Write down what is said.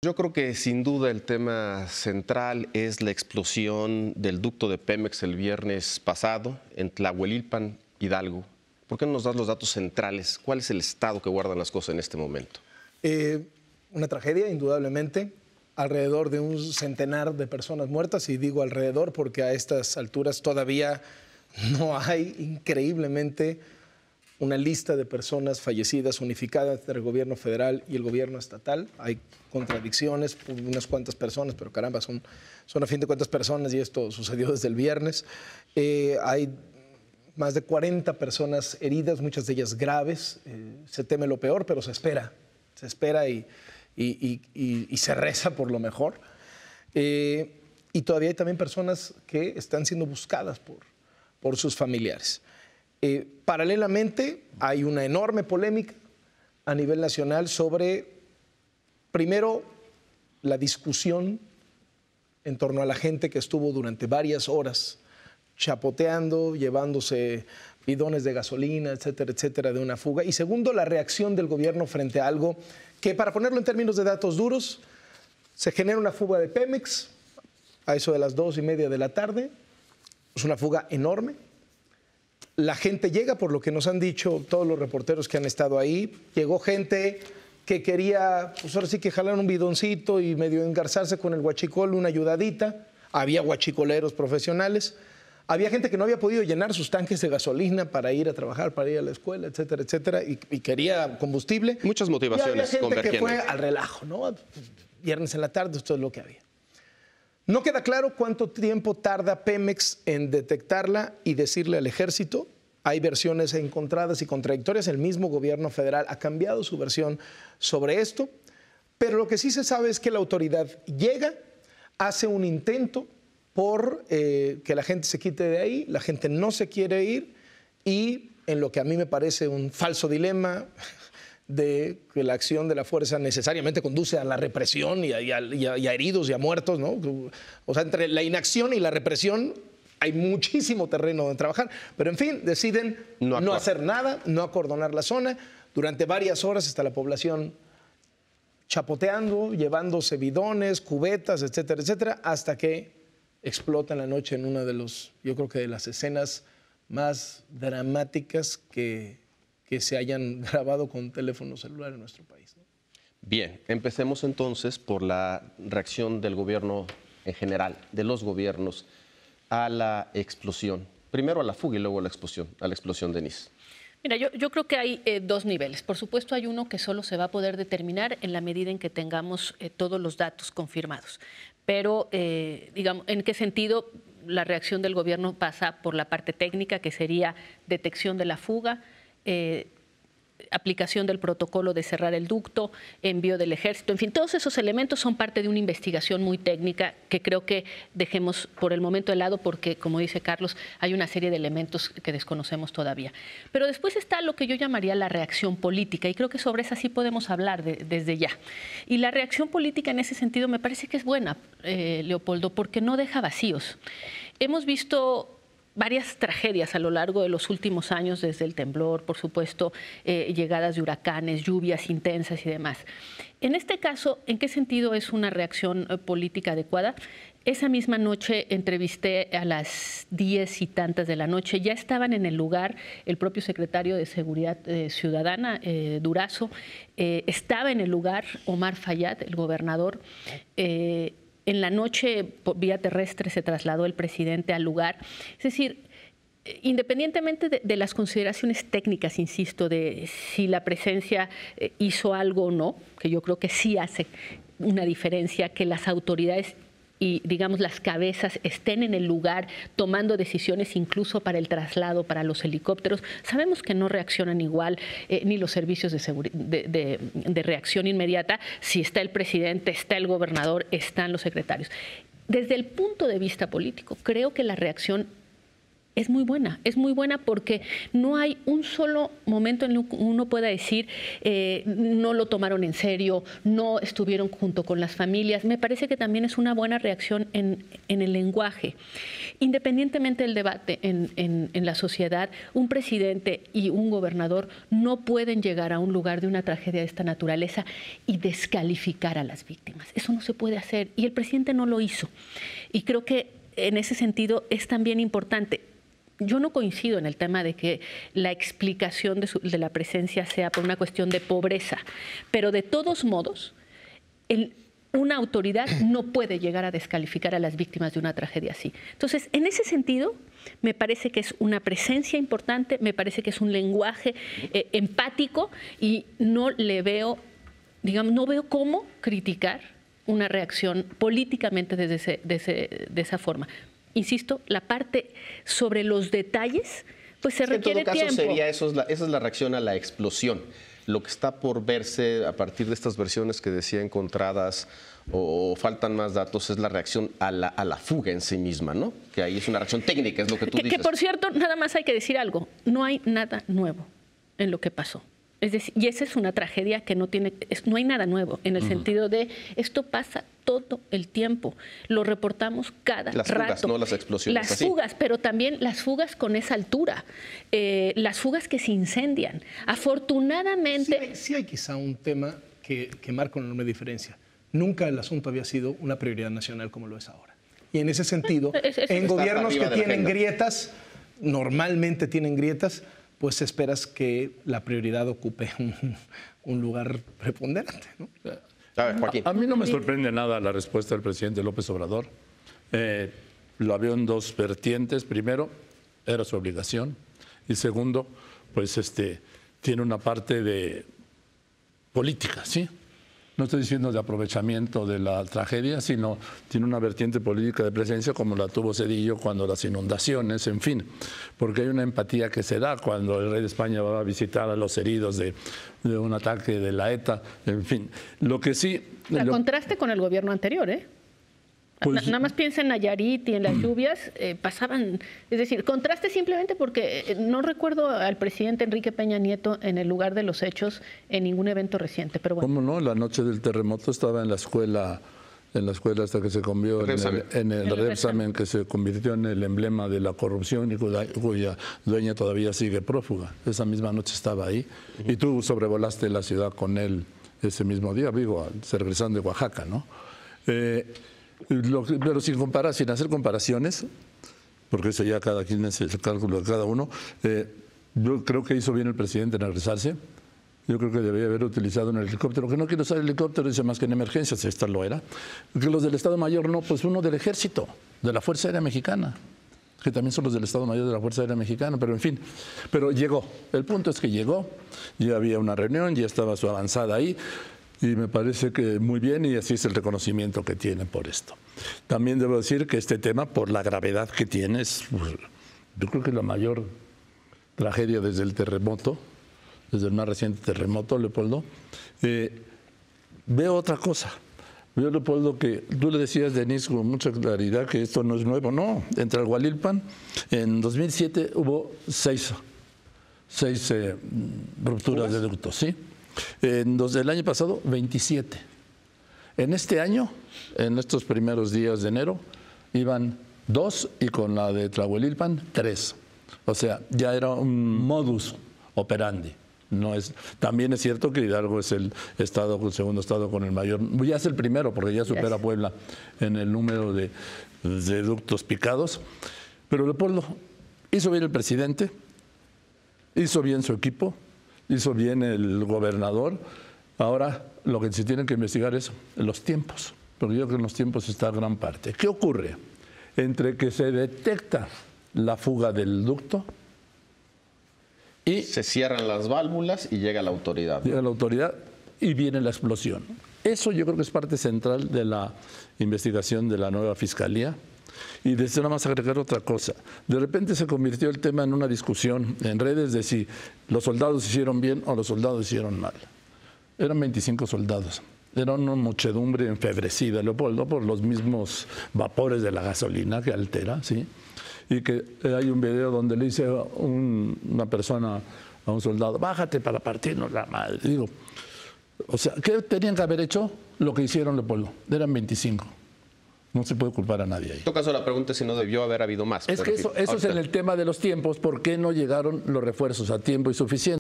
Yo creo que sin duda el tema central es la explosión del ducto de Pemex el viernes pasado en Tlahuelilpan, Hidalgo. ¿Por qué no nos das los datos centrales? ¿Cuál es el estado que guardan las cosas en este momento? Una tragedia, indudablemente. Alrededor de un centenar de personas muertas, y digo alrededor porque a estas alturas todavía no hay, increíblemente, una lista de personas fallecidas unificadas entre el gobierno federal y el gobierno estatal. Hay contradicciones por unas cuantas personas, pero caramba, son a fin de cuentas personas, y esto sucedió desde el viernes. Hay más de 40 personas heridas, muchas de ellas graves. Se teme lo peor, pero se espera y se reza por lo mejor. Y todavía hay también personas que están siendo buscadas por sus familiares. Paralelamente, hay una enorme polémica a nivel nacional sobre, primero, la discusión en torno a la gente que estuvo durante varias horas chapoteando, llevándose bidones de gasolina, etcétera, etcétera, de una fuga. Y segundo, la reacción del gobierno frente a algo que, para ponerlo en términos de datos duros, se genera una fuga de Pemex a eso de las 2:30 de la tarde. Es una fuga enorme. La gente llega, por lo que nos han dicho todos los reporteros que han estado ahí. Llegó gente que quería, pues ahora sí que jalar un bidoncito y medio engarzarse con el huachicol, una ayudadita. Había huachicoleros profesionales. Había gente que no había podido llenar sus tanques de gasolina para ir a trabajar, para ir a la escuela, etcétera, etcétera, y quería combustible. Muchas motivaciones y había gente que convergiendo. fue al relajo, ¿no? Viernes en la tarde, esto es lo que había. No queda claro cuánto tiempo tarda Pemex en detectarla y decirle al ejército. Hay versiones encontradas y contradictorias. El mismo gobierno federal ha cambiado su versión sobre esto. Pero lo que sí se sabe es que la autoridad llega, hace un intento por que la gente se quite de ahí, la gente no se quiere ir, y en lo que a mí me parece un falso dilema de que la acción de la fuerza necesariamente conduce a la represión y a heridos y a muertos, ¿no? O sea, entre la inacción y la represión hay muchísimo terreno donde trabajar, pero en fin, deciden no hacer nada, no acordonar la zona. Durante varias horas está la población chapoteando, llevándose bidones, cubetas, etcétera, etcétera, hasta que explota en la noche en una de yo creo que de las escenas más dramáticas que se hayan grabado con teléfono celular en nuestro país, ¿no? Bien, empecemos entonces por la reacción del gobierno en general, de los gobiernos, a la explosión. Primero a la fuga y luego a la explosión, Denise. Mira, yo creo que hay dos niveles. Por supuesto, hay uno que solo se va a poder determinar en la medida en que tengamos todos los datos confirmados. Pero, digamos, ¿en qué sentido? La reacción del gobierno pasa por la parte técnica, que sería detección de la fuga, aplicación del protocolo de cerrar el ducto, envío del ejército, en fin, todos esos elementos son parte de una investigación muy técnica que creo que dejemos por el momento de lado porque, como dice Carlos, hay una serie de elementos que desconocemos todavía. Pero después está lo que yo llamaría la reacción política, y creo que sobre esa sí podemos hablar desde ya. Y la reacción política en ese sentido me parece que es buena, Leopoldo, porque no deja vacíos. Hemos visto varias tragedias a lo largo de los últimos años, desde el temblor, por supuesto, llegadas de huracanes, lluvias intensas y demás. En este caso, ¿en qué sentido es una reacción política adecuada? Esa misma noche entrevisté a las 10 y tantas de la noche. Ya estaban en el lugar el propio secretario de Seguridad Ciudadana, Durazo. Estaba en el lugar Omar Fayad, el gobernador. En la noche, por vía terrestre, se trasladó el presidente al lugar. Es decir, independientemente de las consideraciones técnicas, insisto, de si la presencia hizo algo o no, que yo creo que sí hace una diferencia, que las autoridades y, digamos, las cabezas estén en el lugar tomando decisiones incluso para el traslado, para los helicópteros. Sabemos que no reaccionan igual ni los servicios de reacción inmediata. Si está el presidente, está el gobernador, están los secretarios. Desde el punto de vista político, creo que la reacción es muy buena porque no hay un solo momento en el que uno pueda decir no lo tomaron en serio, no estuvieron junto con las familias. Me parece que también es una buena reacción en el lenguaje. Independientemente del debate en la sociedad, un presidente y un gobernador no pueden llegar a un lugar de una tragedia de esta naturaleza y descalificar a las víctimas. Eso no se puede hacer y el presidente no lo hizo. Y creo que en ese sentido es también importante. Yo no coincido en el tema de que la explicación de la presencia sea por una cuestión de pobreza, pero de todos modos, una autoridad no puede llegar a descalificar a las víctimas de una tragedia así. Entonces, en ese sentido, me parece que es una presencia importante, me parece que es un lenguaje empático y no le veo, digamos, no veo cómo criticar una reacción políticamente de esa forma. Insisto, la parte sobre los detalles, pues se requiere tiempo. En todo caso, esa es la reacción a la explosión. Lo que está por verse a partir de estas versiones que decía encontradas o faltan más datos es la reacción a la fuga en sí misma, ¿no? Que ahí es una reacción técnica, es lo que tú dices. Que por cierto, nada más hay que decir algo, no hay nada nuevo en lo que pasó. Es decir, y esa es una tragedia que no hay nada nuevo en el sentido de esto pasa todo el tiempo, lo reportamos cada rato. Las fugas, no las explosiones. Las fugas, pero también las fugas con esa altura, las fugas que se incendian. Afortunadamente... Sí hay quizá un tema que marca una enorme diferencia. Nunca el asunto había sido una prioridad nacional como lo es ahora. Y en ese sentido, en gobiernos que tienen grietas, normalmente tienen grietas, pues esperas que la prioridad ocupe un lugar preponderante, ¿no? A ver, Joaquín. A mí no me sorprende nada la respuesta del presidente López Obrador. Lo veo en dos vertientes. Primero, era su obligación. Y segundo, pues tiene una parte de política, ¿sí? No estoy diciendo de aprovechamiento de la tragedia, sino tiene una vertiente política de presencia como la tuvo Zedillo cuando las inundaciones, en fin, porque hay una empatía que se da cuando el rey de España va a visitar a los heridos de un ataque de la ETA, en fin. Lo que sí... contraste con el gobierno anterior, ¿eh? Pues, nada más piensa en Nayarit y en las lluvias, pasaban, es decir, contraste simplemente porque no recuerdo al presidente Enrique Peña Nieto en el lugar de los hechos en ningún evento reciente, pero bueno. ¿Cómo no? La noche del terremoto estaba en la escuela hasta que se convirtió en el Repsamen, que se convirtió en el emblema de la corrupción y cuya dueña todavía sigue prófuga. Esa misma noche estaba ahí y tú sobrevolaste la ciudad con él ese mismo día, regresando de Oaxaca, ¿no? Pero sin hacer comparaciones, porque eso ya cada quien es el cálculo de cada uno, yo creo que hizo bien el presidente en regresarse. Yo creo que debería haber utilizado un helicóptero, que no quiero usar el helicóptero, dice más que en emergencias, esta lo era. Que los del Estado Mayor no, pues uno del Ejército, de la Fuerza Aérea Mexicana, que también son los del Estado Mayor de la Fuerza Aérea Mexicana, pero en fin, pero llegó. El punto es que llegó, ya había una reunión, ya estaba su avanzada ahí. Y me parece que muy bien, y así es el reconocimiento que tiene por esto. También debo decir que este tema, por la gravedad que tiene, yo creo que es la mayor tragedia desde el terremoto, desde el más reciente terremoto, Leopoldo. Veo otra cosa. Veo, Leopoldo, que tú le decías, Denise, con mucha claridad que esto no es nuevo. No, entre Alhualilpan, en 2007 hubo seis rupturas de ductos, ¿sí? El año pasado, 27. En este año, en estos primeros días de enero, iban 2 y con la de Tlahuelilpan, 3. O sea, ya era un modus operandi. También es cierto que Hidalgo es el segundo estado con el mayor, ya es el primero porque ya supera a Puebla en el número de ductos picados. Pero Leopoldo, hizo bien el presidente, hizo bien su equipo, hizo bien el gobernador. Ahora lo que se tiene que investigar es los tiempos, porque yo creo que en los tiempos está gran parte. ¿Qué ocurre? Entre que se detecta la fuga del ducto y se cierran las válvulas y llega la autoridad. Llega la autoridad y viene la explosión. Eso yo creo que es parte central de la investigación de la nueva Fiscalía. Y desde nada más agregar otra cosa. De repente se convirtió el tema en una discusión en redes de si los soldados hicieron bien o los soldados hicieron mal. Eran 25 soldados. Era una muchedumbre enfebrecida, Leopoldo, por los mismos vapores de la gasolina que altera, ¿sí? y que hay un video donde le dice una persona a un soldado, bájate para partirnos la madre. Digo, o sea, ¿qué tenían que haber hecho? Lo que hicieron, Leopoldo. Eran 25. No se puede culpar a nadie ahí. En todo caso, la pregunta es si no debió haber habido más. Es que eso es en el tema de los tiempos. ¿Por qué no llegaron los refuerzos a tiempo y suficiente?